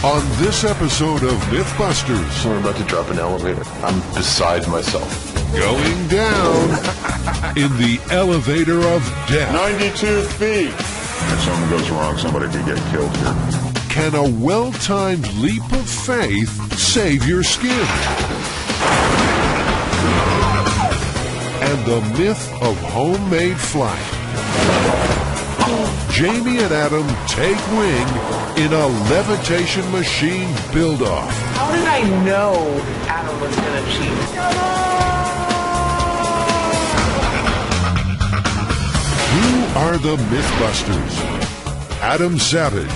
On this episode of Mythbusters, We're about to drop an elevator. I'm beside myself. going down in the elevator of death. 92 feet. If something goes wrong, somebody could get killed here. Can a well-timed leap of faith save your skin? And the myth of homemade flight. Jamie and Adam take wing in a levitation machine build-off. How did I know Adam was going to cheat? Who are the Mythbusters? Adam Savage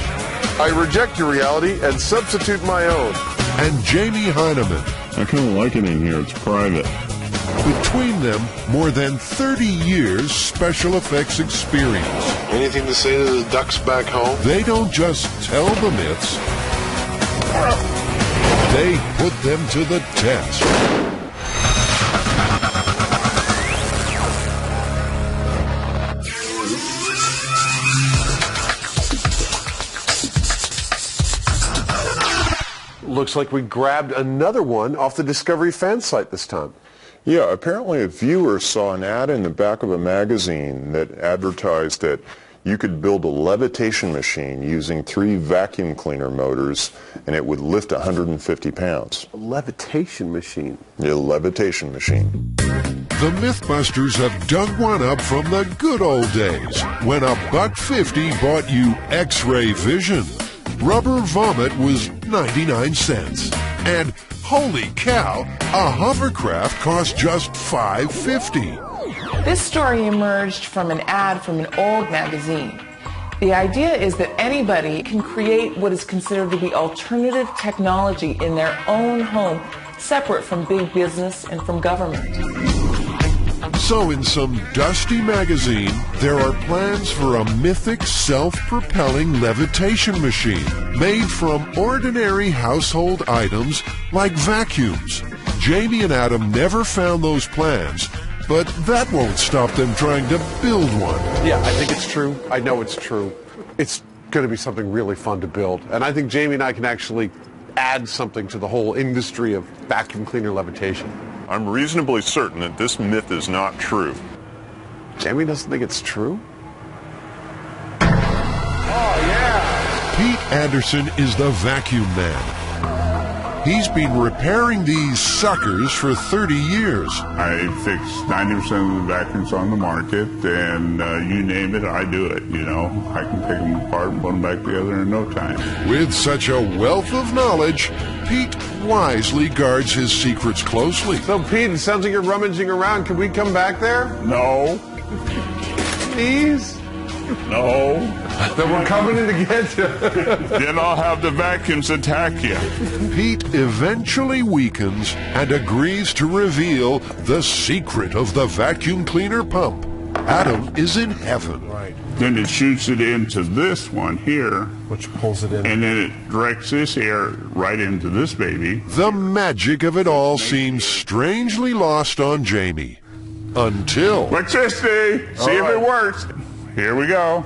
I reject your reality and substitute my own. and Jamie Heineman. I kind of like it in here. It's private. Between them, more than 30 years special effects experience. Anything to say to the ducks back home? They don't just tell the myths, they put them to the test. Looks like we grabbed another one off the Discovery fan site this time. Yeah, apparently a viewer saw an ad in the back of a magazine that advertised that you could build a levitation machine using 3 vacuum cleaner motors and it would lift 150 pounds. A levitation machine. A levitation machine. The Mythbusters have dug one up from the good old days when $1.50 bought you X-ray vision. Rubber vomit was 99 cents. And holy cow, a hovercraft cost just $5.50. This story emerged from an ad from an old magazine. The idea is that anybody can create what is considered to be alternative technology in their own home, separate from big business and from government. So in some dusty magazine, there are plans for a mythic self-propelling levitation machine made from ordinary household items like vacuums. Jamie and Adam never found those plans, but that won't stop them trying to build one. Yeah, I think it's true. I know it's true. It's going to be something really fun to build. And I think Jamie and I can actually add something to the whole industry of vacuum cleaner levitation. I'm reasonably certain that this myth is not true. Jamie doesn't think it's true? Pete Anderson is the vacuum man. He's been repairing these suckers for 30 years. I fix 90% of the vacuums on the market, and you name it, I do it, you know. I can take them apart and put them back together in no time. With such a wealth of knowledge, Pete wisely guards his secrets closely. So, Pete, it sounds like you're rummaging around. Can we come back there? No, Please? no. Then we're coming in to get you. Then I'll have the vacuums attack you. Pete eventually weakens and agrees to reveal the secret of the vacuum cleaner pump. Adam is in heaven. Then it shoots it into this one here, Which pulls it in. and then it directs this air right into this baby. The magic of it all seems strangely lost on Jamie. Until... Electricity! See if it works. Here we go.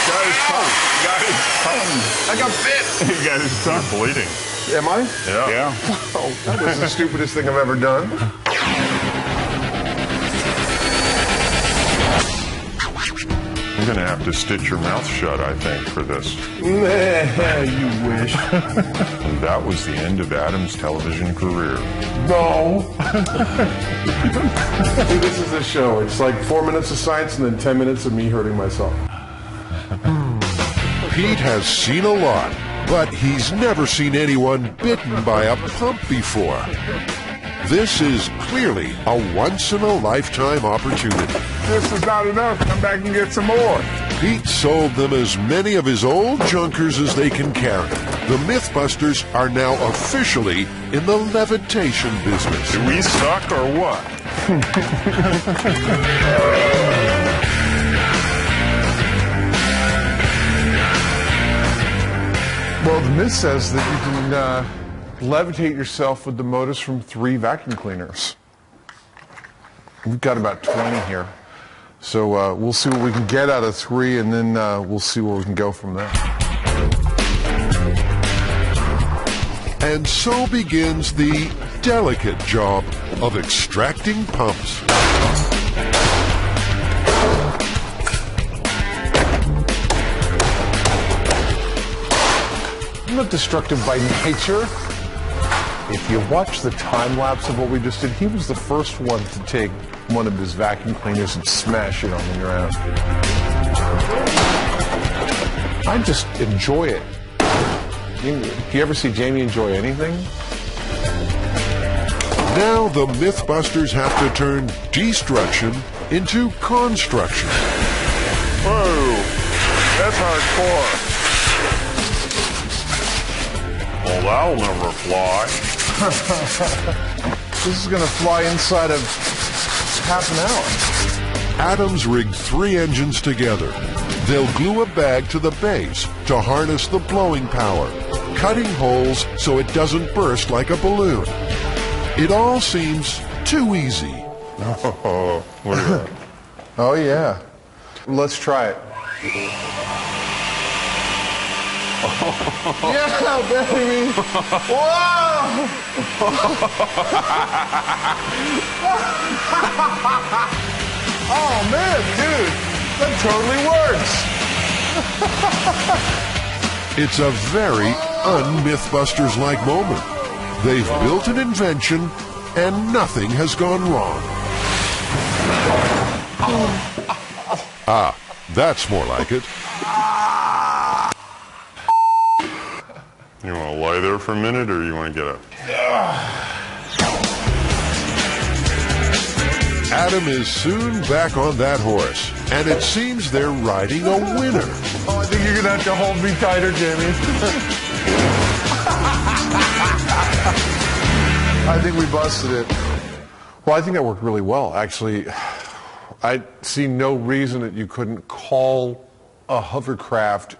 Got his tongue. I got bit. He got his tongue bleeding. Am I? Yeah. Oh, that was the stupidest thing I've ever done. I'm going to have to stitch your mouth shut, I think, for this. You wish. And that was the end of Adam's television career. No. See, this is a show. It's like 4 minutes of science and then 10 minutes of me hurting myself. Pete has seen a lot, but he's never seen anyone bitten by a pump before. This is clearly a once-in-a-lifetime opportunity. This is not enough. Come back and get some more. Pete sold them as many of his old junkers as they can carry. The Mythbusters are now officially in the levitation business. Do we suck or what? Well, the myth says that you can levitate yourself with the motors from 3 vacuum cleaners. We've got about 20 here. So we'll see what we can get out of 3, and then we'll see where we can go from there. And so begins the delicate job of extracting pumps. I'm not destructive by nature. If you watch the time lapse of what we just did, he was the first one to take one of his vacuum cleaners and smash it on the ground. I just enjoy it. Do you ever see Jamie enjoy anything? Now the Mythbusters have to turn destruction into construction. Whoa, that's hardcore. Well, that'll never fly. This is going to fly inside of half an hour. Adams rigged 3 engines together. They'll glue a bag to the base to harness the blowing power, cutting holes so it doesn't burst like a balloon. It all seems too easy. Oh, look at that. Oh, yeah. Let's try it. Yeah, baby! Whoa! Oh, man, dude, that totally works. It's a very un-Mythbusters-like moment. They've built an invention, and nothing has gone wrong. Ah, that's more like it. You want to lie there for a minute, or you want to get up? Adam is soon back on that horse, and it seems they're riding a winner. Oh, I think you're going to have to hold me tighter, Jamie. I think we busted it. Well, I think that worked really well, actually. I see no reason that you couldn't call a hovercraft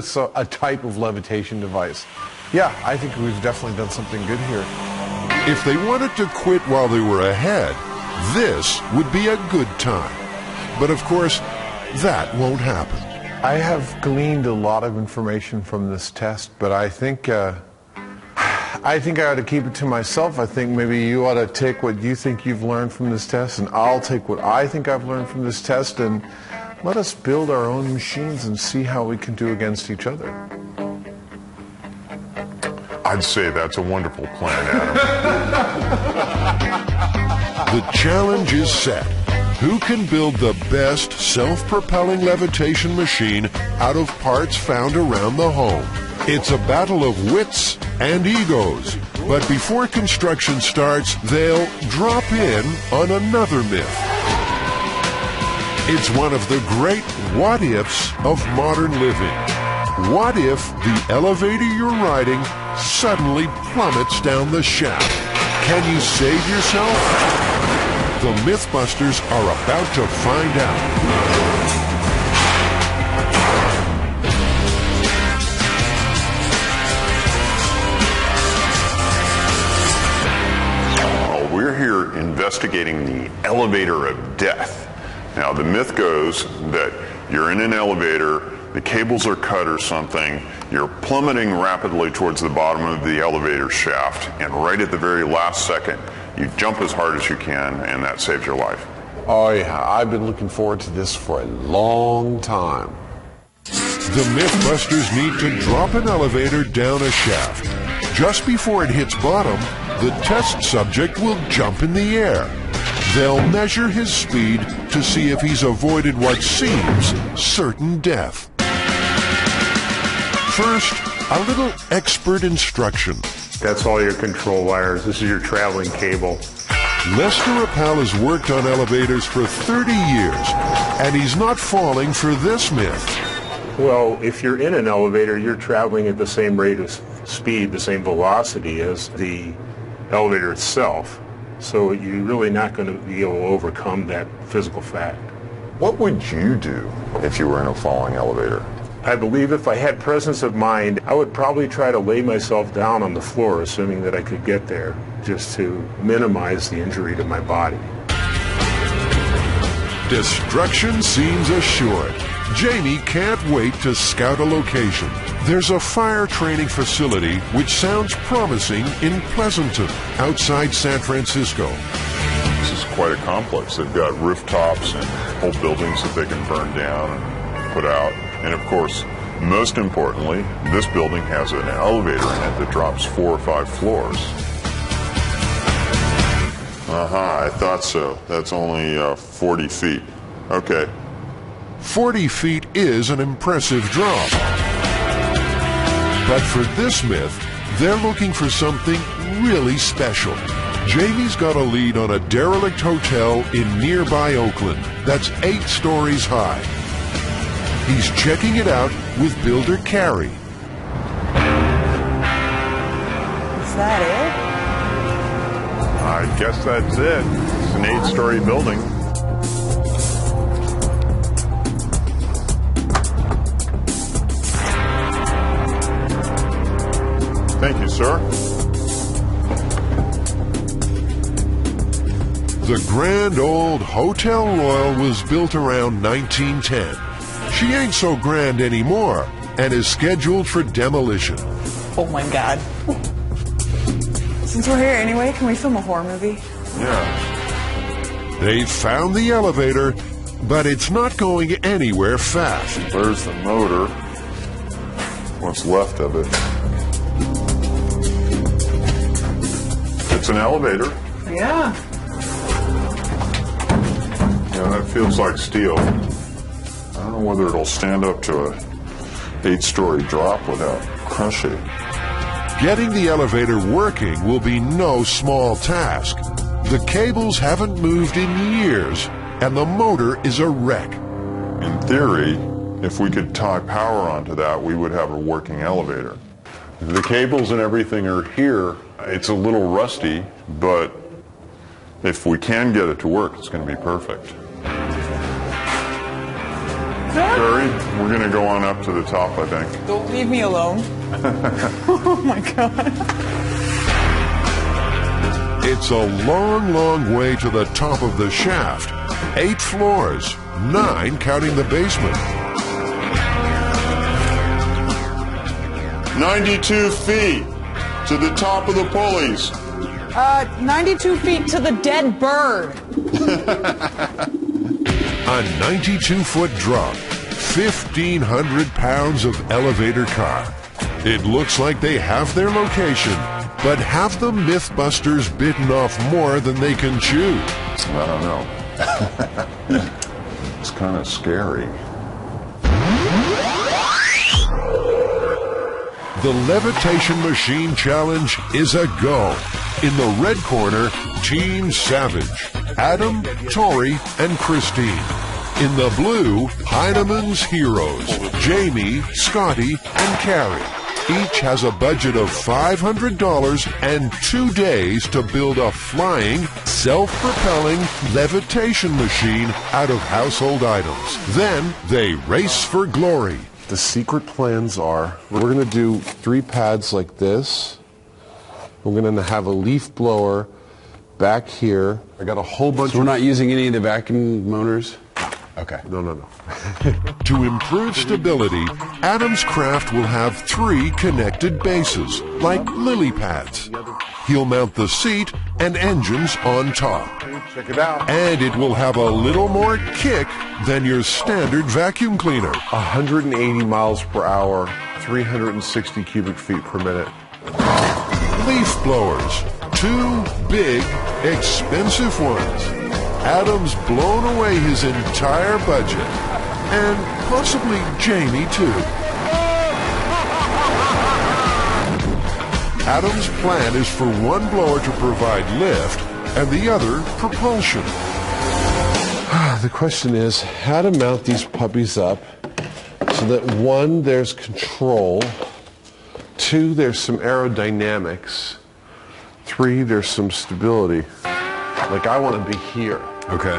so a type of levitation device. Yeah, I think we've definitely done something good here. If they wanted to quit while they were ahead, this would be a good time. But of course, that won't happen. I have gleaned a lot of information from this test, but I think I ought to keep it to myself. I think maybe you ought to take what you think you've learned from this test, and I'll take what I think I've learned from this test, and let us build our own machines and see how we can do against each other. I'd say that's a wonderful plan, Adam. The challenge is set. Who can build the best self-propelling levitation machine out of parts found around the home? It's a battle of wits and egos. But before construction starts, they'll drop in on another myth. It's one of the great what-ifs of modern living. What if the elevator you're riding suddenly plummets down the shaft? Can you save yourself? The Mythbusters are about to find out. We're here investigating the elevator of death. Now, the myth goes that you're in an elevator, the cables are cut or something, you're plummeting rapidly towards the bottom of the elevator shaft, and right at the very last second, you jump as hard as you can, and that saves your life. Oh, yeah, I've been looking forward to this for a long time. The Mythbusters need to drop an elevator down a shaft. Just before it hits bottom, the test subject will jump in the air. They'll measure his speed to see if he's avoided what seems certain death. First, a little expert instruction. That's all your control wires. This is your traveling cable. Lester Appel has worked on elevators for 30 years, and he's not falling for this myth. Well, if you're in an elevator, you're traveling at the same rate of speed, the same velocity as the elevator itself. So you're really not going to be able to overcome that physical fact. What would you do if you were in a falling elevator? I believe if I had presence of mind, I would probably try to lay myself down on the floor, assuming that I could get there, just to minimize the injury to my body. Destruction seems assured. Jamie can't wait to scout a location. There's a fire training facility which sounds promising in Pleasanton, outside San Francisco. This is quite a complex. They've got rooftops and whole buildings that they can burn down and put out. And of course, most importantly, this building has an elevator in it that drops 4 or 5 floors. I thought so. That's only 40 feet. Okay. 40 feet is an impressive drop. But for this myth, they're looking for something really special. Jamie's got a lead on a derelict hotel in nearby Oakland that's 8 stories high. He's checking it out with builder Carrie. Is that it? I guess that's it. It's an 8-story building. Thank you, sir. The grand old Hotel Royal was built around 1910. She ain't so grand anymore and is scheduled for demolition. Oh my God. Since we're here anyway, can we film a horror movie? Yeah. They've found the elevator, but it's not going anywhere fast. There's the motor. What's left of it. It's an elevator. Yeah. Yeah, that feels like steel. I don't know whether it'll stand up to a 8-story drop without crushing. Getting the elevator working will be no small task. The cables haven't moved in years, and the motor is a wreck. In theory, if we could tie power onto that, we would have a working elevator. The cables and everything are here. It's a little rusty, but if we can get it to work, it's going to be perfect. Carrie, we're going to go on up to the top, I think. Don't leave me alone. Oh my God. It's a long, long way to the top of the shaft. 8 floors, 9 counting the basement. 92 feet to the top of the pulleys. 92 feet to the dead bird. A 92-foot drop, 1,500 pounds of elevator car. It looks like they have their location, but have the Mythbusters bitten off more than they can chew? I don't know. It's kind of scary. The levitation machine challenge is a go. In the red corner, Team Savage, Adam, Tori, and Christine. In the blue, Heineman's Heroes, Jamie, Scotty, and Carrie. Each has a budget of $500 and 2 days to build a flying, self-propelling levitation machine out of household items. Then they race for glory. The secret plans are, we're going to do 3 pads like this. We're going to have a leaf blower back here. I got a whole bunch So we're not using any of the vacuum motors? Okay. No. To improve stability, Adam's craft will have 3 connected bases, like lily pads. He'll mount the seat and engines on top. Check it out. And it will have a little more kick than your standard vacuum cleaner. 180 miles per hour, 360 cubic feet per minute. Leaf blowers, 2 big, expensive ones. Adam's blown away his entire budget, and possibly Jamie too. Adam's plan is for one blower to provide lift and the other propulsion. The question is how to mount these puppies up so that 1, there's control, 2, there's some aerodynamics, 3, there's some stability. Like I want to be here. Okay.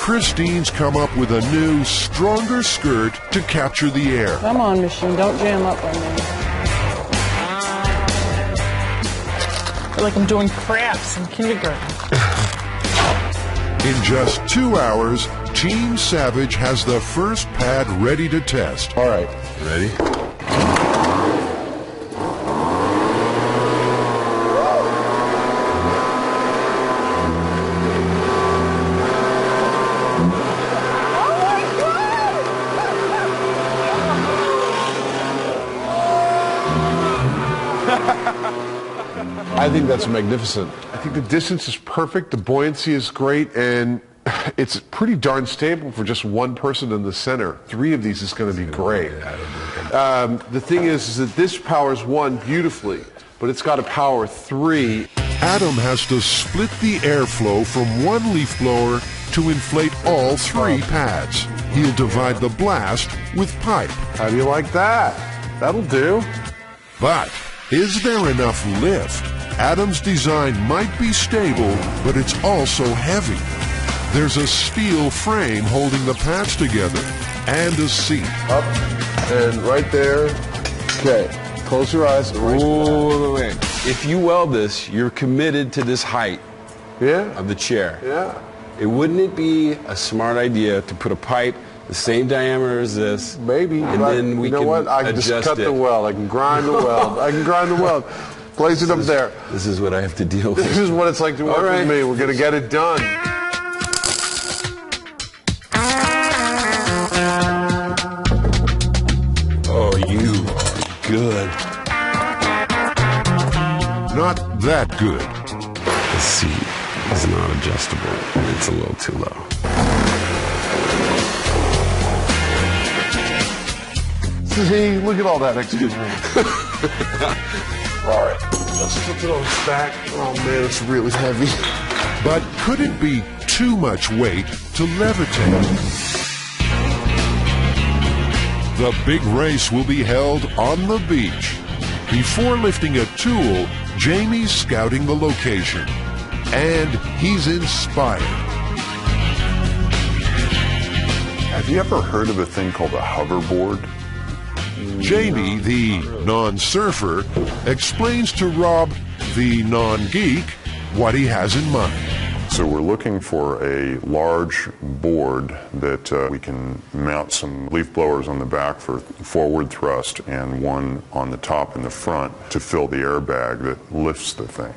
Christine's come up with a new, stronger skirt to capture the air. Come on, machine, don't jam up on me. I feel like I'm doing crafts in kindergarten. In just 2 hours, Team Savage has the first pad ready to test. All right. Ready? I think that's magnificent. I think the distance is perfect, the buoyancy is great, and it's pretty darn stable for just one person in the center. 3 of these is going to be great. The thing is that this powers 1 beautifully, but it's got to power 3. Adam has to split the airflow from 1 leaf blower to inflate all 3 pads. He'll divide the blast with pipe. How do you like that? That'll do. But is there enough lift? Adam's design might be stable, but it's also heavy. There's a steel frame holding the pads together and a seat. Up and right there. Okay, close your eyes. Wait. If you weld this, you're committed to this height of the chair. Yeah. Wouldn't it be a smart idea to put a pipe the same diameter as this? Maybe. And then we you know can what? I can just cut the weld. I can grind the weld. I can grind the weld. Place it up there. This is what I have to deal with. This is what it's like to work with me. We're going to get it done. Oh, you are good. Not that good. The seat is not adjustable. It's a little too low. See, look at all that extra room. All right, let's put it on its back. Oh man, it's really heavy. But could it be too much weight to levitate? The big race will be held on the beach. Before lifting a tool, Jamie's scouting the location. And he's inspired. Have you ever heard of a thing called a hoverboard? Jamie, the non-surfer, explains to Rob, the non-geek, what he has in mind. So we're looking for a large board that we can mount some leaf blowers on the back for forward thrust and one on the top and the front to fill the airbag that lifts the thing.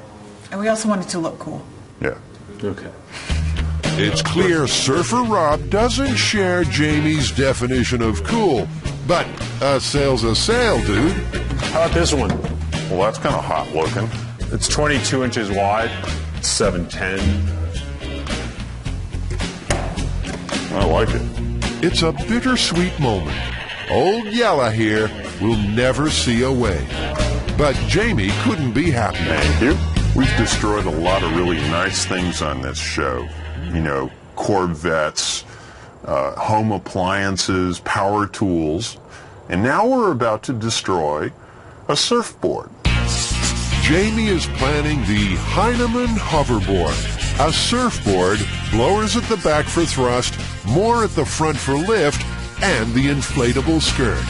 And we also want it to look cool. Yeah. Okay. It's clear Surfer Rob doesn't share Jamie's definition of cool, but a sale's a sale, dude. How about this one? Well, that's kind of hot looking. It's 22 inches wide. It's 710. I like it. It's a bittersweet moment. Old Yella here will never see a way. But Jamie couldn't be happier. Thank you. We've destroyed a lot of really nice things on this show. You know, Corvettes, home appliances, power tools. And now we're about to destroy a surfboard. Jamie is planning the Heinemann hoverboard, a surfboard, blowers at the back for thrust, more at the front for lift, and the inflatable skirt.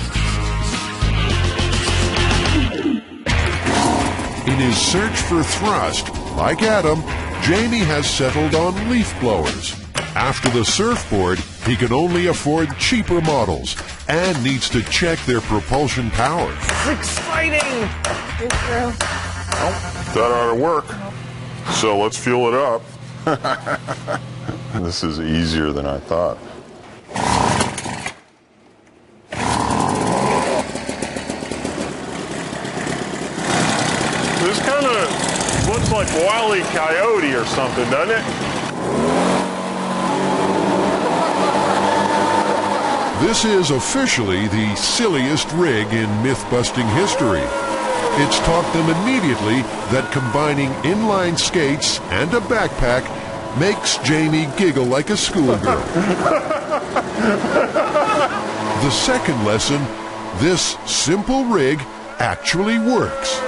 In his search for thrust, like Adam, Jamie has settled on leaf blowers. After the surfboard, he can only afford cheaper models and needs to check their propulsion power. It's exciting! That ought to work. So let's fuel it up. This is easier than I thought. This kind of looks like Wile E. Coyote or something, doesn't it? This is officially the silliest rig in myth-busting history. It's taught them immediately that combining inline skates and a backpack makes Jamie giggle like a schoolgirl. The second lesson, this simple rig actually works.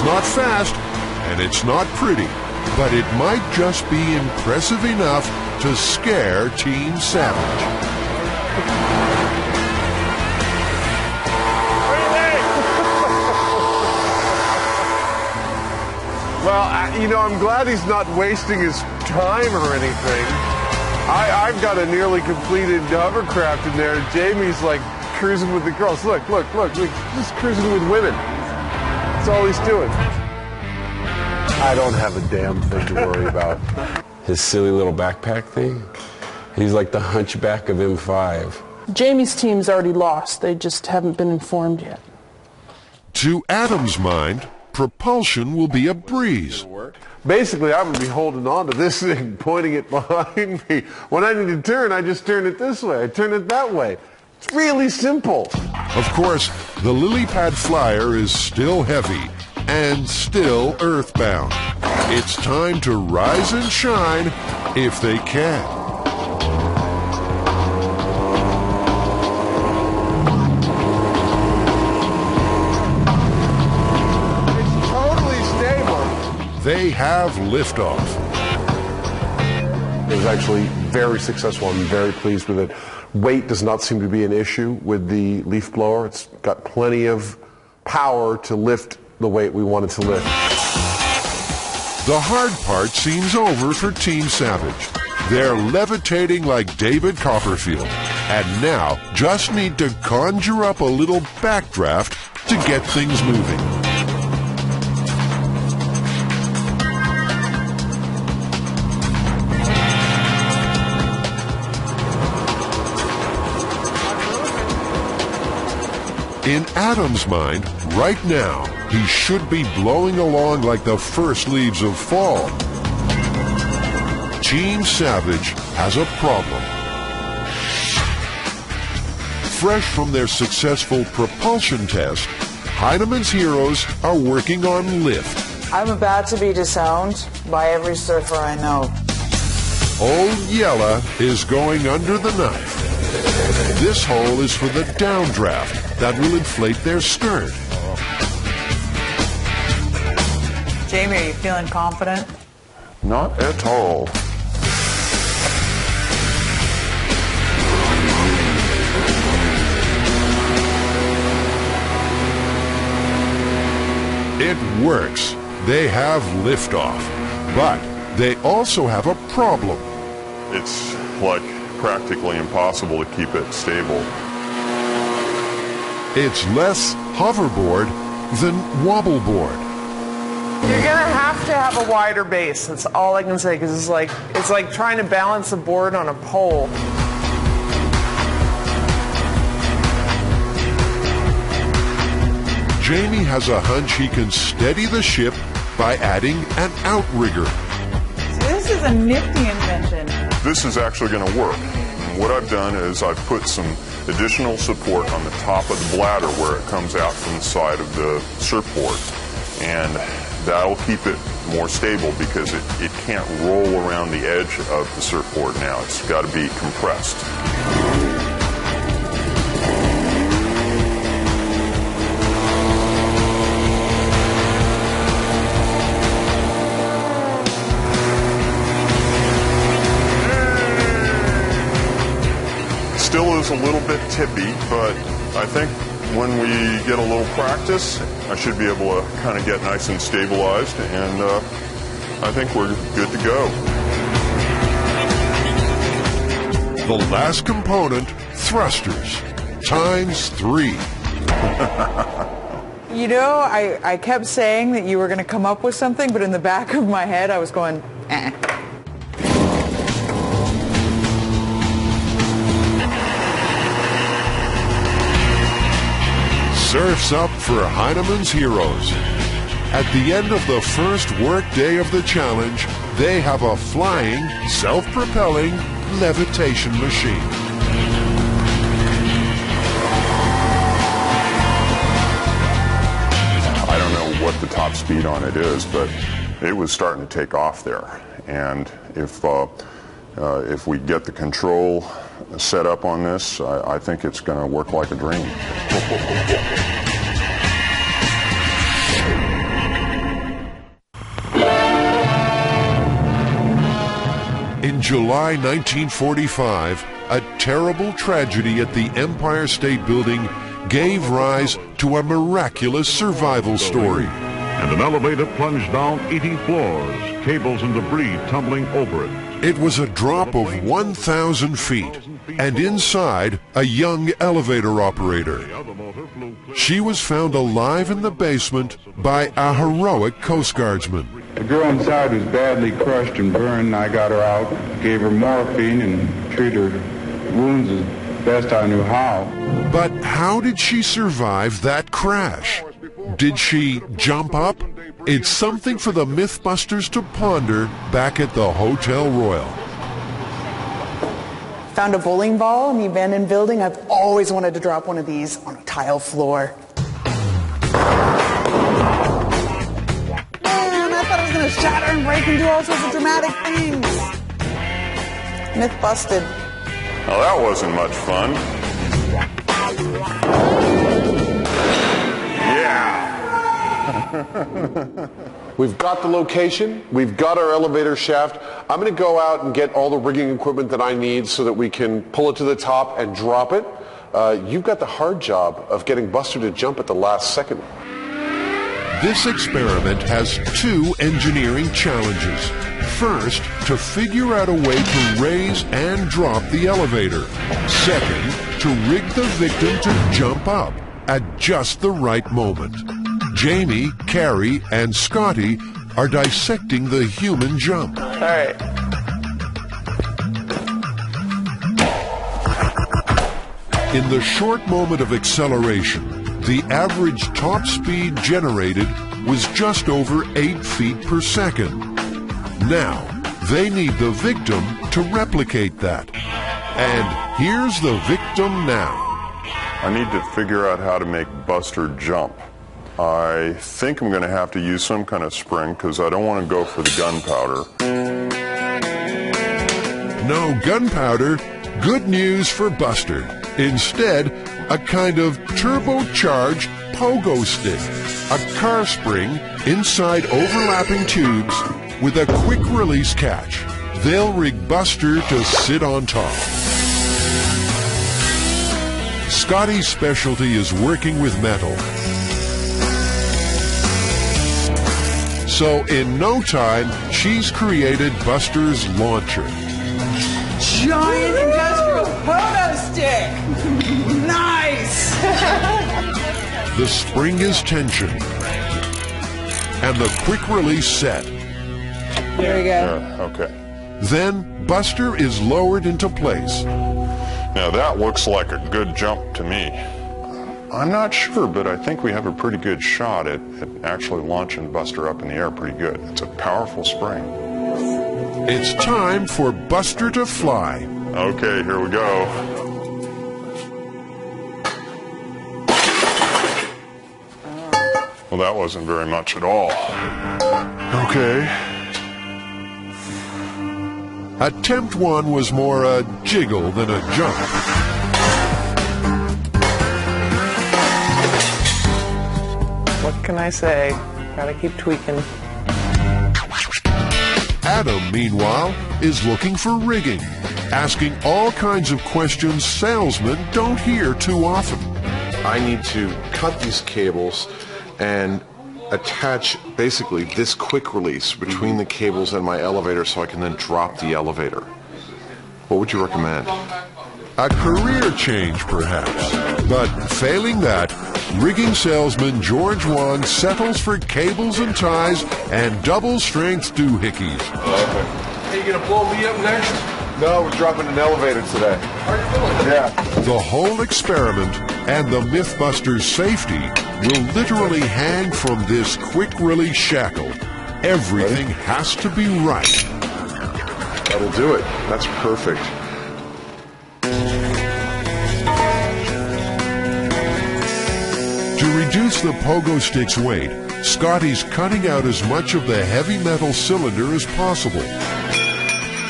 not fast, and it's not pretty, but it might just be impressive enough to scare Team Savage. Well, I'm glad he's not wasting his time or anything. I've got a nearly completed hovercraft in there. Jamie's like cruising with the girls. Look, just cruising with women. That's all he's doing. I don't have a damn thing to worry about. His silly little backpack thing? He's like the hunchback of M5. Jamie's team's already lost. They just haven't been informed yet. To Adam's mind, propulsion will be a breeze. Basically, I would be holding on to this thing, pointing it behind me. When I need to turn, I just turn it this way. I turn it that way. It's really simple. Of course, the lily pad flyer is still heavy and still earthbound. It's time to rise and shine if they can. They have liftoff. It was actually very successful. I'm very pleased with it. Weight does not seem to be an issue with the leaf blower. It's got plenty of power to lift the weight we wanted to lift. The hard part seems over for Team Savage. They're levitating like David Copperfield, and now just need to conjure up a little backdraft to get things moving. In Adam's mind, right now, he should be blowing along like the first leaves of fall. Team Savage has a problem. Fresh from their successful propulsion test, Heineman's heroes are working on lift. I'm about to be disowned by every surfer I know. Old Yella is going under the knife. This hole is for the downdraft that will inflate their skirt. Jamie, are you feeling confident? Not at all. It works. They have liftoff. But they also have a problem. It's like practically impossible to keep it stable. It's less hoverboard than wobbleboard. You're gonna have to have a wider base. That's all I can say, because it's like trying to balance a board on a pole. Jamie has a hunch he can steady the ship by adding an outrigger. This is a nifty invention. This is actually going to work. What I've done is I've put some additional support on the top of the bladder where it comes out from the side of the surfboard. And that'll keep it more stable because it can't roll around the edge of the surfboard now. It's got to be compressed. Still is a little bit tippy, but I think when we get a little practice, I should be able to kind of get nice and stabilized, and I think we're good to go. The last component, thrusters, ×3. You know, I kept saying that you were going to come up with something, but in the back of my head I was going, eh. Surf's up for Heineman's heroes. At the end of the first work day of the challenge, they have a flying, self-propelling levitation machine. I don't know what the top speed on it is, but it was starting to take off there. And if we get the control set up on this, I think it's going to work like a dream. July 1945, a terrible tragedy at the Empire State Building gave rise to a miraculous survival story. And an elevator plunged down 80 floors, cables and debris tumbling over it. It was a drop of 1,000 feet, and inside, a young elevator operator. She was found alive in the basement by a heroic Coast Guardsman. The girl inside was badly crushed and burned. I got her out, gave her morphine, and treated her wounds as best I knew how. But how did she survive that crash? Did she jump up? It's something for the Mythbusters to ponder back at the Hotel Royal. Found a bowling ball in the abandoned building. I've always wanted to drop one of these on a tile floor. Man, I thought it was going to shatter and break and do all sorts of dramatic things. Myth busted. Well, that wasn't much fun. We've got the location. We've got our elevator shaft. I'm going to go out and get all the rigging equipment that I need so that we can pull it to the top and drop it. You've got the hard job of getting Buster to jump at the last second. This experiment has two engineering challenges. First, to figure out a way to raise and drop the elevator. Second, to rig the victim to jump up at just the right moment. Jamie, Carrie, and Scotty are dissecting the human jump. All right. In the short moment of acceleration, the average top speed generated was just over 8 feet per second. Now, they need the victim to replicate that. And here's the victim now. I need to figure out how to make Buster jump. I think I'm going to have to use some kind of spring because I don't want to go for the gunpowder. No gunpowder, good news for Buster. Instead, a kind of turbocharged pogo stick, a car spring inside overlapping tubes with a quick release catch. They'll rig Buster to sit on top. Scotty's specialty is working with metal. So in no time, she's created Buster's launcher. Giant industrial pogo stick! Nice! The spring is tensioned. And the quick release set. There we go. Okay. Then Buster is lowered into place. Now that looks like a good jump to me. I'm not sure, but I think we have a pretty good shot at actually launching Buster up in the air pretty good. It's a powerful spring. It's time for Buster to fly. Okay, here we go. Well, that wasn't very much at all. Okay. Attempt one was more a jiggle than a jump. What can I say? Gotta keep tweaking. Adam, meanwhile, is looking for rigging, asking all kinds of questions salesmen don't hear too often. I need to cut these cables and attach basically this quick release between the cables and my elevator so I can then drop the elevator. What would you recommend? A career change, perhaps. But failing that, rigging salesman George Wong settles for cables and ties and double-strength doohickeys. Are you going to blow me up next? No, we're dropping an elevator today. Are you really? Yeah. The whole experiment and the Mythbusters' safety will literally hang from this quick-release shackle. Everything has to be right. That'll do it. That's perfect. To reduce the pogo stick's weight, Scotty's cutting out as much of the heavy metal cylinder as possible.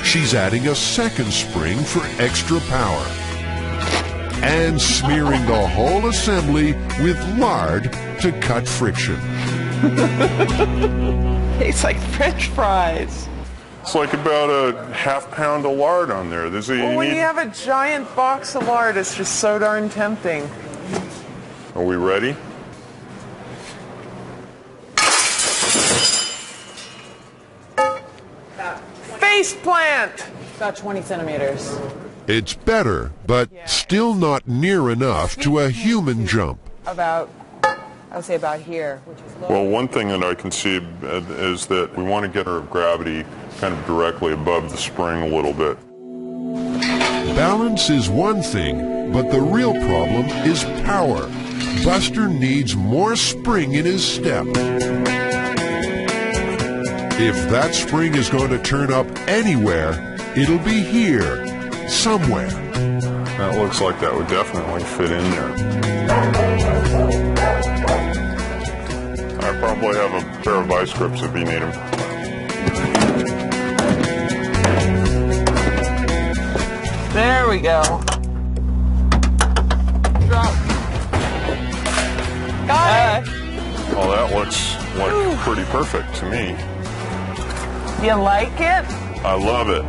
She's adding a second spring for extra power. And smearing the whole assembly with lard to cut friction. Tastes like French fries. It's like about a ½ pound of lard on there. Well, when you have a giant box of lard, it's just so darn tempting. Are we ready? Face plant! About 20 centimeters. It's better, but still not near enough to a human jump. About, I would say about here, which is low. Well, one thing that I can see is that we want to get our gravity kind of directly above the spring a little bit. Balance is one thing, but the real problem is power. Buster needs more spring in his step. If that spring is going to turn up anywhere, it'll be here, somewhere. That looks like that would definitely fit in there. I probably have a pair of vice grips if you need them. There we go. Drop. Got it. Well, that looks like pretty perfect to me. You like it? I love it.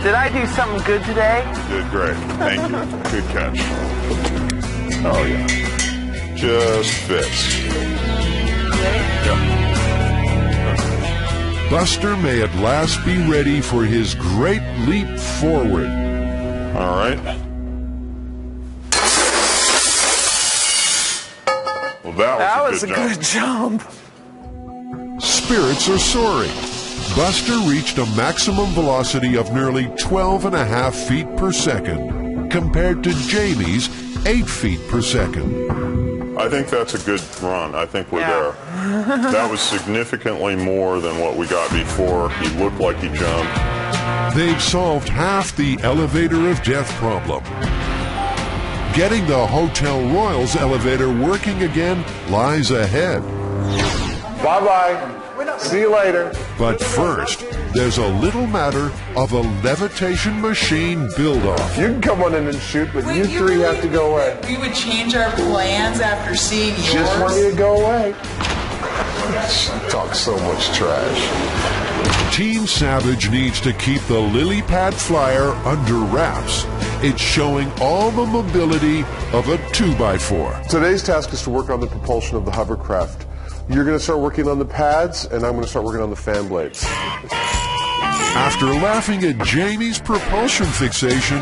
Did I do something good today? You did great. Thank you. Good catch. Oh, yeah. Just fits. Yep. Buster may at last be ready for his great leap forward. All right. Well, that was a good jump. Spirits are soaring. Buster reached a maximum velocity of nearly 12.5 feet per second, compared to Jamie's 8 feet per second. I think that's a good run. I think we're there. That was significantly more than what we got before. He looked like he jumped. They've solved half the elevator of death problem. Getting the Hotel Royals elevator working again lies ahead. Bye-bye. See you later. But first, there's a little matter of a levitation machine build-off. You can come on in and shoot, but you three have to go away. We would change our plans after seeing yours. Just want you to go away. She talks so much trash. Team Savage needs to keep the lily pad flyer under wraps. It's showing all the mobility of a 2x4. Today's task is to work on the propulsion of the hovercraft. You're going to start working on the pads, and I'm going to start working on the fan blades. After laughing at Jamie's propulsion fixation,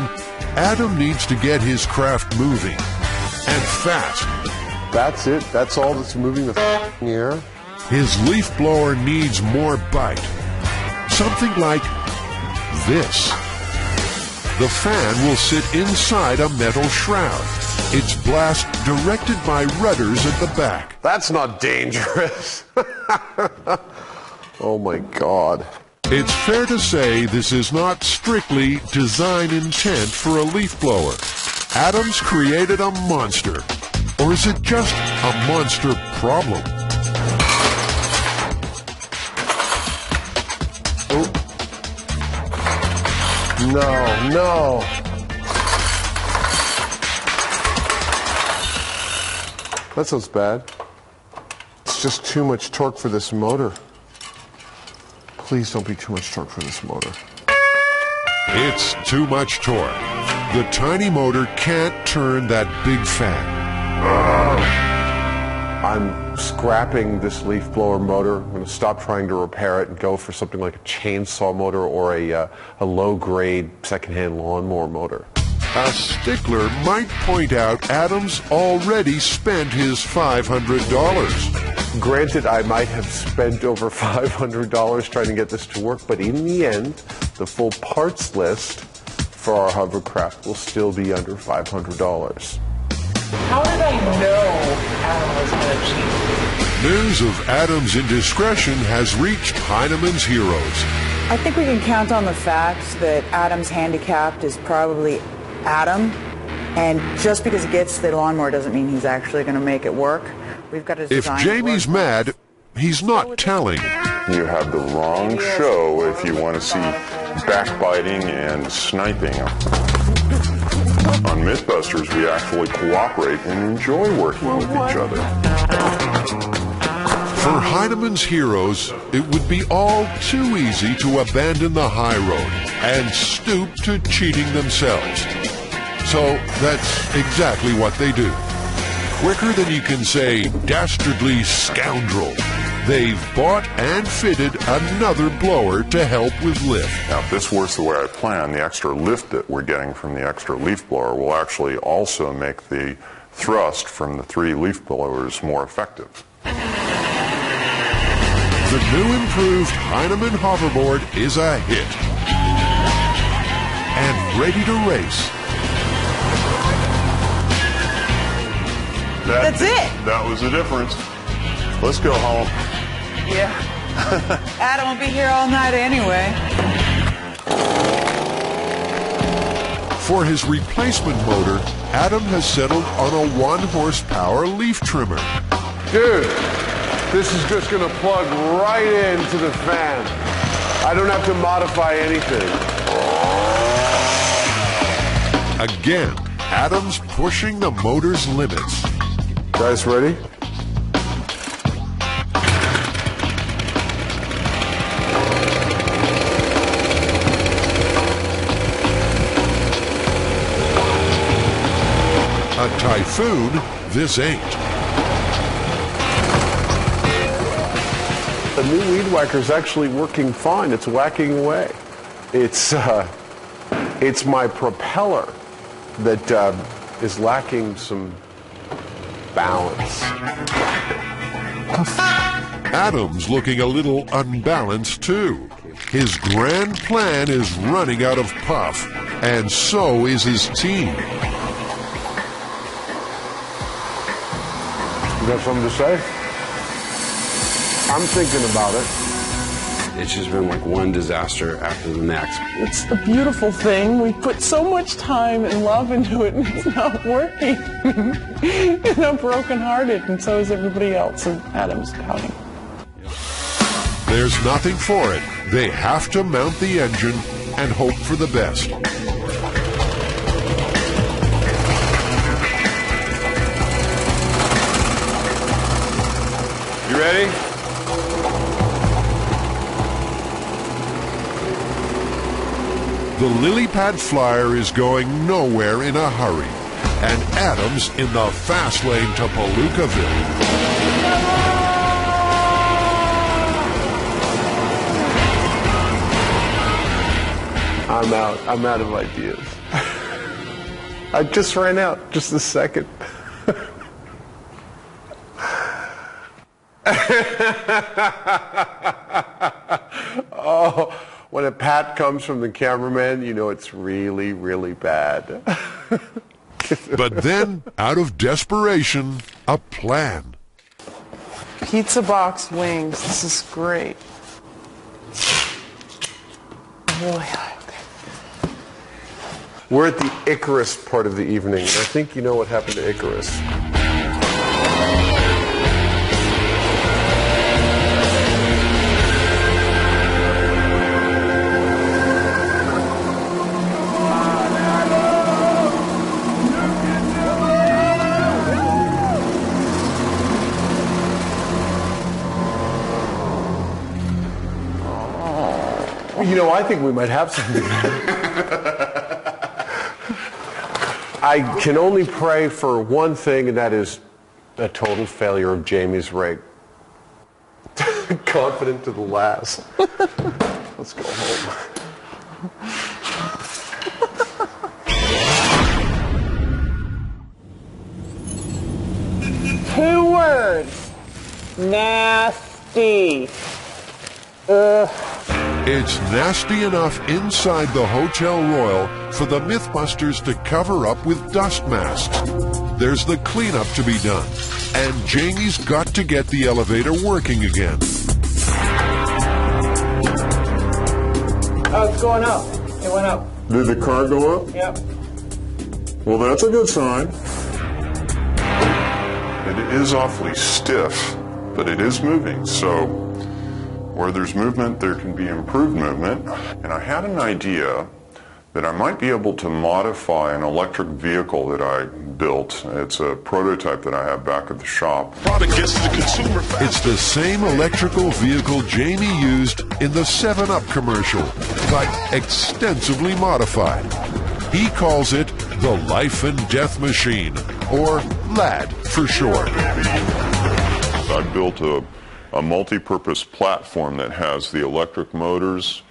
Adam needs to get his craft moving. And fast. That's it. That's all that's moving the air. His leaf blower needs more bite. Something like this. The fan will sit inside a metal shroud. Its blast directed by rudders at the back. That's not dangerous. Oh my God. It's fair to say this is not strictly design intent for a leaf blower. Adams created a monster. Or is it just a monster problem? No. That sounds bad. It's just too much torque for this motor. Please don't be too much torque for this motor. It's too much torque. The tiny motor can't turn that big fan. I'm scrapping this leaf blower motor. I'm going to stop trying to repair it and go for something like a chainsaw motor or a low-grade secondhand lawnmower motor. A stickler might point out Adams already spent his $500. Granted, I might have spent over $500 trying to get this to work, but in the end, the full parts list for our hovercraft will still be under $500. How did I know Adam was going to cheat? News of Adam's indiscretion has reached Heineman's Heroes. I think we can count on the fact that Adam's handicapped is probably Adam, and just because he gets the lawnmower doesn't mean he's actually going to make it work. We've got to design. If Jamie's mad, he's not telling. You have the wrong show if you want to see backbiting and sniping. On Mythbusters, we actually cooperate and enjoy working with each other. For Heinemann's heroes, it would be all too easy to abandon the high road and stoop to cheating themselves. So that's exactly what they do. Quicker than you can say dastardly scoundrel, they've bought and fitted another blower to help with lift. Now, if this works the way I plan, the extra lift that we're getting from the extra leaf blower will actually also make the thrust from the 3 leaf blowers more effective. The new improved Heinemann hoverboard is a hit and ready to race. That's it. That was the difference. Let's go home. Yeah. Adam will be here all night anyway. For his replacement motor, Adam has settled on a 1-horsepower leaf trimmer. Dude, this is just going to plug right into the fan. I don't have to modify anything. Again, Adam's pushing the motor's limits. Guys ready? A Typhoon, this ain't. The new weed whacker is actually working fine. It's whacking away. It's my propeller that is lacking some balance. Adam's looking a little unbalanced too. His grand plan is running out of puff, and so is his team. You got something to say? I'm thinking about it. It's just been like one disaster after the next. It's a beautiful thing. We put so much time and love into it, and it's not working. And I'm brokenhearted, and so is everybody else, and Adam's pouting. There's nothing for it. They have to mount the engine and hope for the best. You ready? The lily pad flyer is going nowhere in a hurry, and Adam's in the fast lane to Palookaville. I'm out. I'm out of ideas. I just ran out. Just a second. Oh, when a pat comes from the cameraman, you know it's really, really bad. But then, out of desperation, a plan. Pizza box wings. This is great. I really like it. We're at the Icarus part of the evening. I think you know what happened to Icarus. You know, I think we might have something. I can only pray for one thing, and that is a total failure of Jamie's rig. Confident to the last. Let's go home. 2 words. Nasty. It's nasty enough inside the Hotel Royal for the Mythbusters to cover up with dust masks. There's the cleanup to be done, and Jamie's got to get the elevator working again. Oh, it's going up. It went up. Did the car go up? Yep. Well, that's a good sign. It is awfully stiff, but it is moving, so where there's movement, there can be improved movement. And I had an idea that I might be able to modify an electric vehicle that I built. It's a prototype that I have back at the shop. Product gets to the consumer fast. It's the same electrical vehicle Jamie used in the 7-Up commercial, but extensively modified. He calls it the Life and Death Machine, or LAD for short. I built a multi-purpose platform that has the electric motors,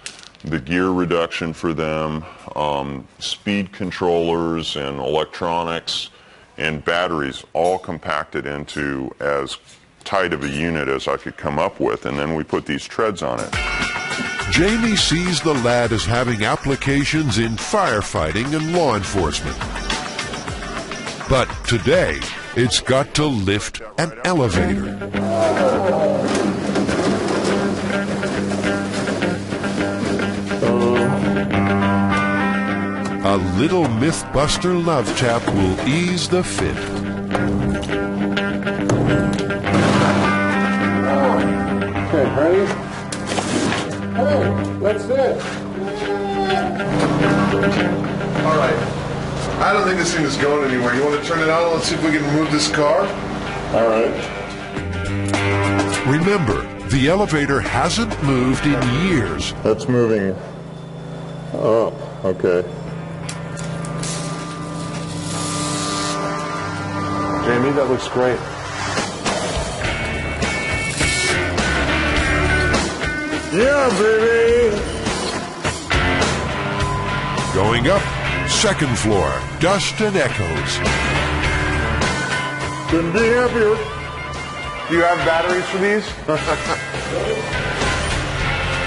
the gear reduction for them, speed controllers and electronics and batteries all compacted into as tight of a unit as I could come up with, and then we put these treads on it. Jamie sees the LAD as having applications in firefighting and law enforcement. But today, it's got to lift an elevator. A little Mythbuster love tap will ease the fit. Okay, ready? Hey, that's it. All right. I don't think this thing is going anywhere. You want to turn it on? Let's see if we can move this car. All right. Remember, the elevator hasn't moved in years. That's moving. Oh, okay. Jamie, that looks great. Yeah, baby! Going up, second floor, dust and echoes. Couldn't be happier. Do you have batteries for these?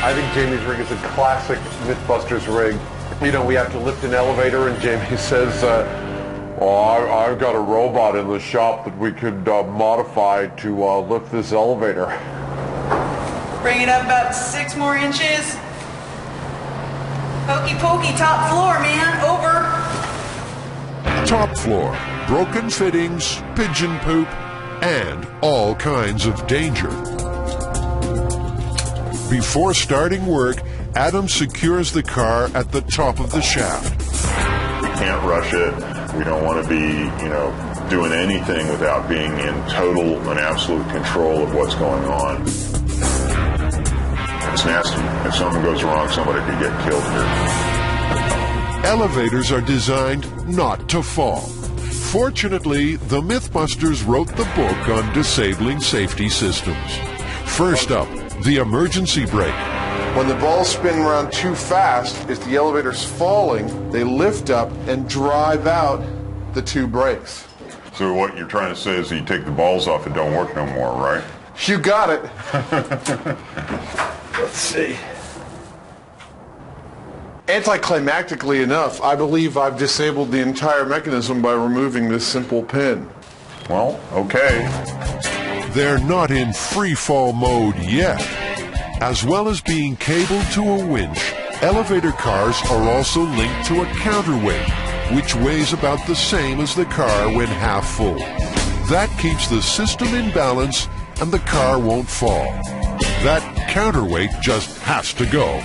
I think Jamie's rig is a classic Mythbusters rig. You know, we have to lift an elevator, and Jamie says, I've got a robot in the shop that we could modify to lift this elevator. Bring it up about 6 more inches. Hokey pokey, top floor, man. Over. Top floor, broken fittings, pigeon poop, and all kinds of danger. Before starting work, Adam secures the car at the top of the shaft. We can't rush it. We don't want to be, doing anything without being in total and absolute control of what's going on. It's nasty. If something goes wrong, somebody could get killed here. Elevators are designed not to fall. Fortunately, the Mythbusters wrote the book on disabling safety systems. First up, the emergency brake. When the balls spin around too fast, if the elevator's falling, they lift up and drive out the 2 brakes. So what you're trying to say is you take the balls off, it don't work no more, right? You got it. Let's see. Anticlimactically enough, I believe I've disabled the entire mechanism by removing this simple pin. Well, okay. They're not in free fall mode yet. As well as being cabled to a winch, elevator cars are also linked to a counterweight, which weighs about the same as the car when half full. That keeps the system in balance and the car won't fall. That counterweight just has to go.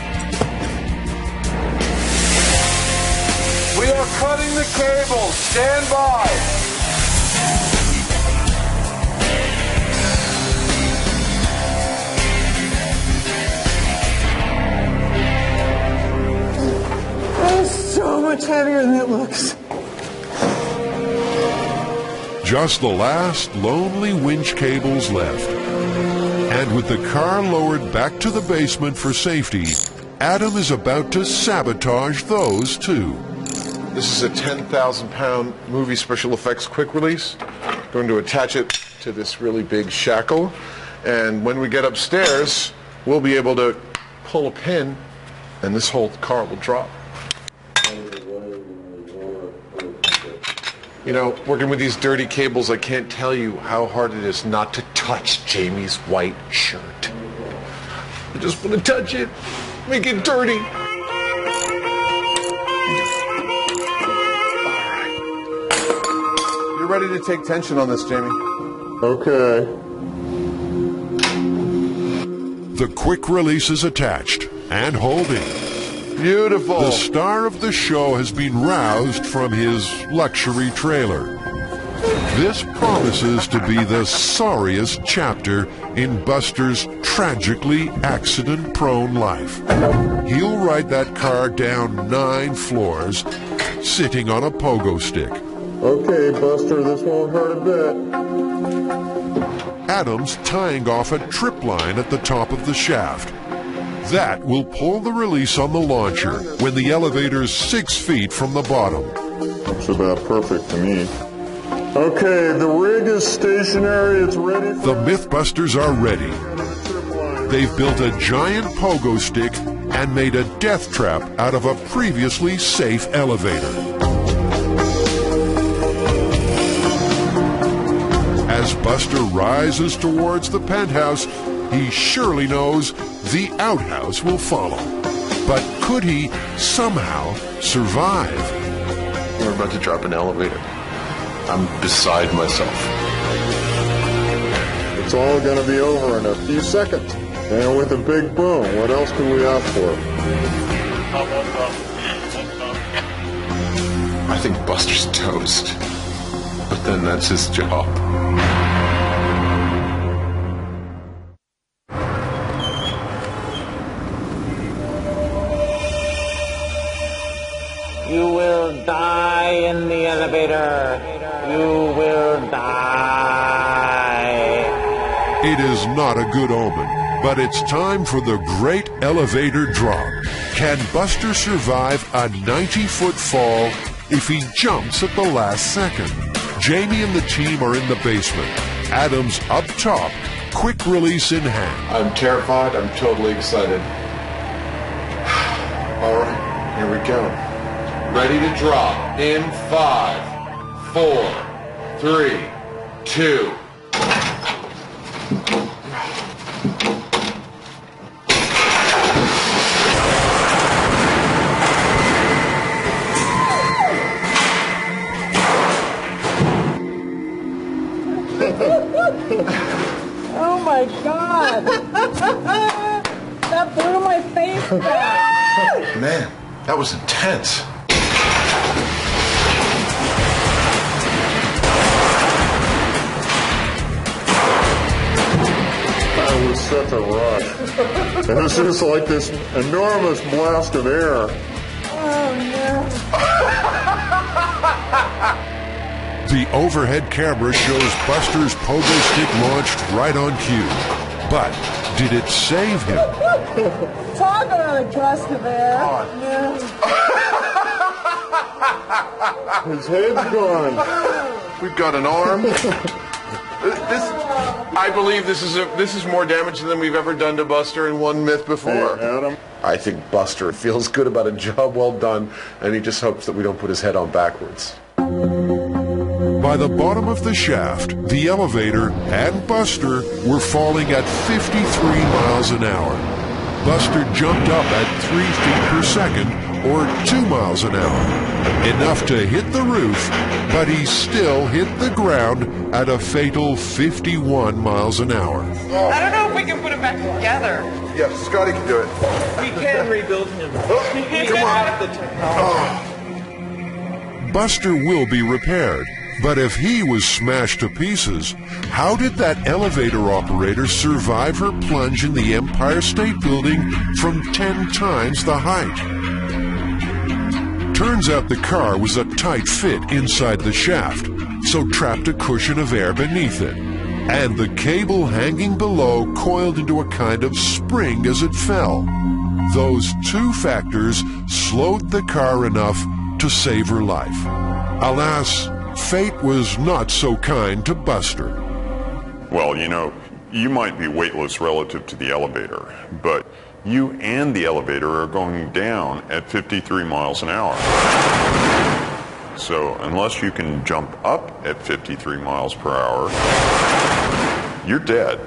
We are cutting the cables. Stand by. It's so much heavier than it looks. Just the last lonely winch cables left. And with the car lowered back to the basement for safety, Adam is about to sabotage those too. This is a 10,000-pound movie special effects quick release. Going to attach it to this really big shackle. And when we get upstairs, we'll be able to pull a pin and this whole car will drop. You know, working with these dirty cables, I can't tell you how hard it is not to touch Jamie's white shirt. I just want to touch it, make it dirty. You're ready to take tension on this, Jamie. Okay. The quick release is attached and holding. Beautiful. The star of the show has been roused from his luxury trailer. This promises to be the sorriest chapter in Buster's tragically accident-prone life. He'll ride that car down 9 floors, sitting on a pogo stick. Okay, Buster, this won't hurt a bit. Adam's tying off a trip line at the top of the shaft. That will pull the release on the launcher when the elevator's 6 feet from the bottom. Looks about perfect to me. Okay, the rig is stationary. It's ready for... The Mythbusters are ready. They've built a giant pogo stick and made a death trap out of a previously safe elevator. As Buster rises towards the penthouse, he surely knows the outhouse will follow. But could he somehow survive? We're about to drop an elevator. I'm beside myself. It's all going to be over in a few seconds. And with a big boom, what else can we ask for? I think Buster's toast. But then that's his job. You will die in the elevator. You will die. It is not a good omen, but it's time for the great elevator drop. Can Buster survive a 90-foot fall if he jumps at the last second? Jamie and the team are in the basement. Adam's up top, quick release in hand. I'm terrified. I'm totally excited. All right, here we go. Ready to drop in 5, 4, 3, 2. Oh my God! That blew my face back. Man, that was intense. That was such a rush. And it's just like this enormous blast of air. Oh no. The overhead camera shows Buster's pogo stick launched right on cue. But did it save him? Talk about a gust of air. Yeah. His head's gone. We've got an arm. I believe this is more damage than we've ever done to Buster in one myth before. Hey, Adam. I think Buster feels good about a job well done, and he just hopes that we don't put his head on backwards. By the bottom of the shaft, the elevator and Buster were falling at 53 miles an hour. Buster jumped up at 3 feet per second, or 2 miles an hour. Enough to hit the roof, but he still hit the ground at a fatal 51 miles an hour. I don't know if we can put him back together. Yeah, Scotty can do it. We can rebuild him. We Come on. have the technology. Buster will be repaired, but if he was smashed to pieces, how did that elevator operator survive her plunge in the Empire State Building from 10 times the height? Turns out the car was a tight fit inside the shaft, so trapped a cushion of air beneath it. And the cable hanging below coiled into a kind of spring as it fell. Those two factors slowed the car enough to save her life. Alas, fate was not so kind to Buster. Well, you know, you might be weightless relative to the elevator, but you and the elevator are going down at 53 miles an hour. So unless you can jump up at 53 miles per hour, you're dead.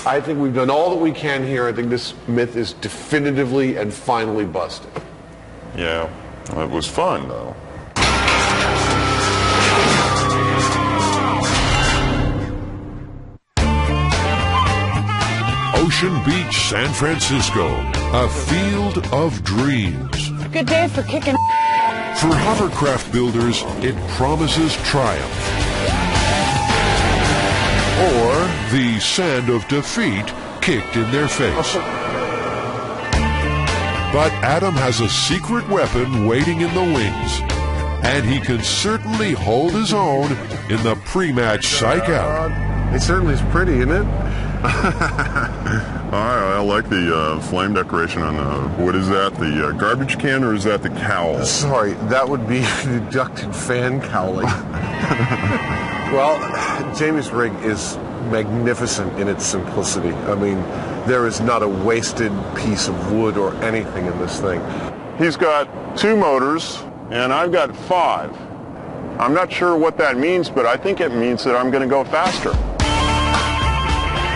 I think we've done all that we can here. I think this myth is definitively and finally busted. Yeah, it was fun, though. Ocean Beach, San Francisco, a field of dreams. Good day for kicking. For hovercraft builders, it promises triumph. Or the sand of defeat kicked in their face. But Adam has a secret weapon waiting in the wings, and he can certainly hold his own in the pre-match psych-out. It certainly is pretty, isn't it? I like the flame decoration on the, what is that, the garbage can, or is that the cowl? Sorry, that would be the ducted fan cowling. Well, Jamie's rig is magnificent in its simplicity. I mean, there is not a wasted piece of wood or anything in this thing. He's got 2 motors, and I've got 5. I'm not sure what that means, but I think it means that I'm going to go faster.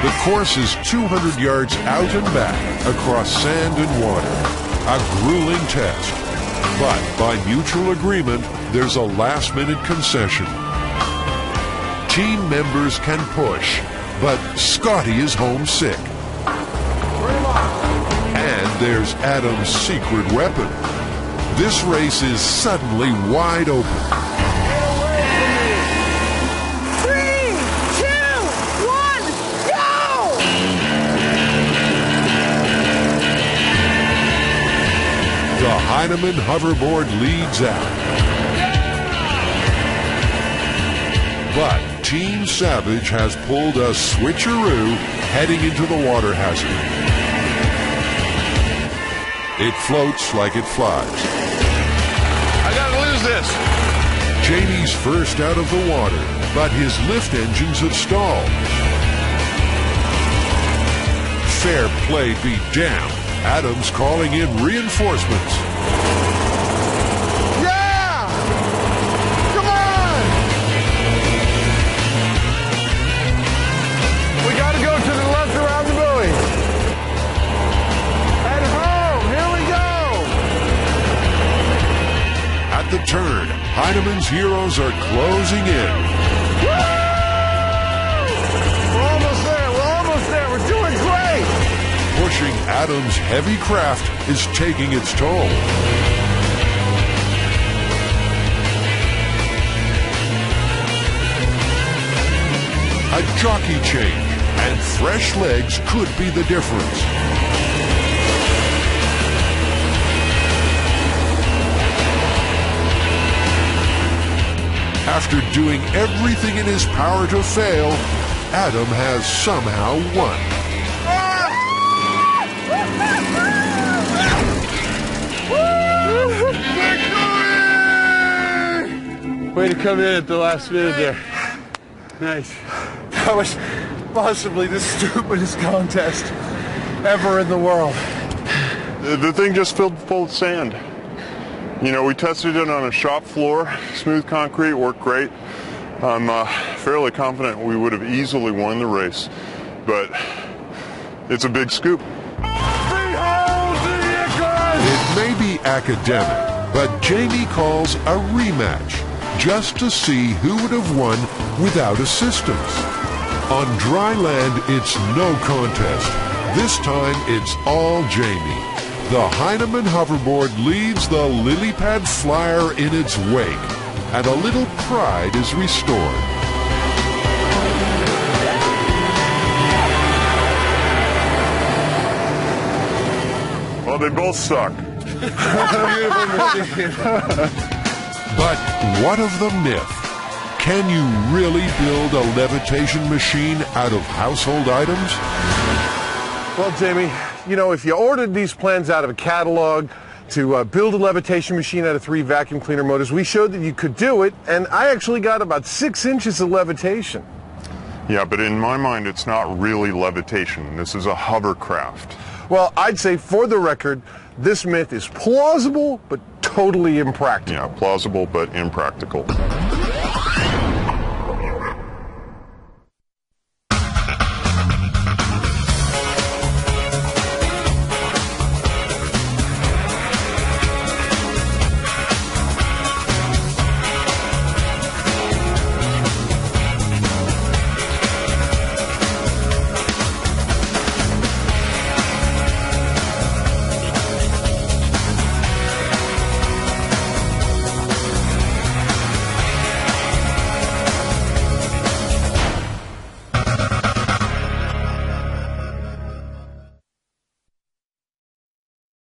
The course is 200 yards out and back across sand and water. A grueling test. But by mutual agreement, there's a last-minute concession. Team members can push, but Scotty is homesick. And there's Adam's secret weapon. This race is suddenly wide open. 3, 2, 1, go! The Heinemann hoverboard leads out. But Team Savage has pulled a switcheroo heading into the water hazard. It floats like it flies. I gotta lose this. Jamie's first out of the water, but his lift engines have stalled. Fair play be damned. Adam's calling in reinforcements. Yeah! Come on! We gotta go to the left around the buoy. And home, here we go! At the turn, Heinemann's heroes are closing in. We're almost there, we're doing great! Pushing Adam's heavy craft is taking its toll. A jockey change and fresh legs could be the difference. After doing everything in his power to fail, Adam has somehow won. Way to come in at the last minute there. Nice. That was possibly the stupidest contest ever in the world. The thing just filled full of sand. You know, we tested it on a shop floor, smooth concrete, worked great. I'm fairly confident we would have easily won the race, but it's a big scoop. It may be academic, but Jamie calls a rematch just to see who would have won without assistance. On dry land, it's no contest. This time, it's all Jamie. The Heinemann hoverboard leads the lily pad flyer in its wake, and a little pride is restored. Well, they both suck. But what of the myth? Can you really build a levitation machine out of household items? Well, Jamie, you know, if you ordered these plans out of a catalog to build a levitation machine out of 3 vacuum cleaner motors, we showed that you could do it, and I actually got about 6 inches of levitation. Yeah, but in my mind, it's not really levitation. This is a hovercraft. Well, I'd say, for the record, this myth is plausible, but totally impractical. Yeah, plausible, but impractical.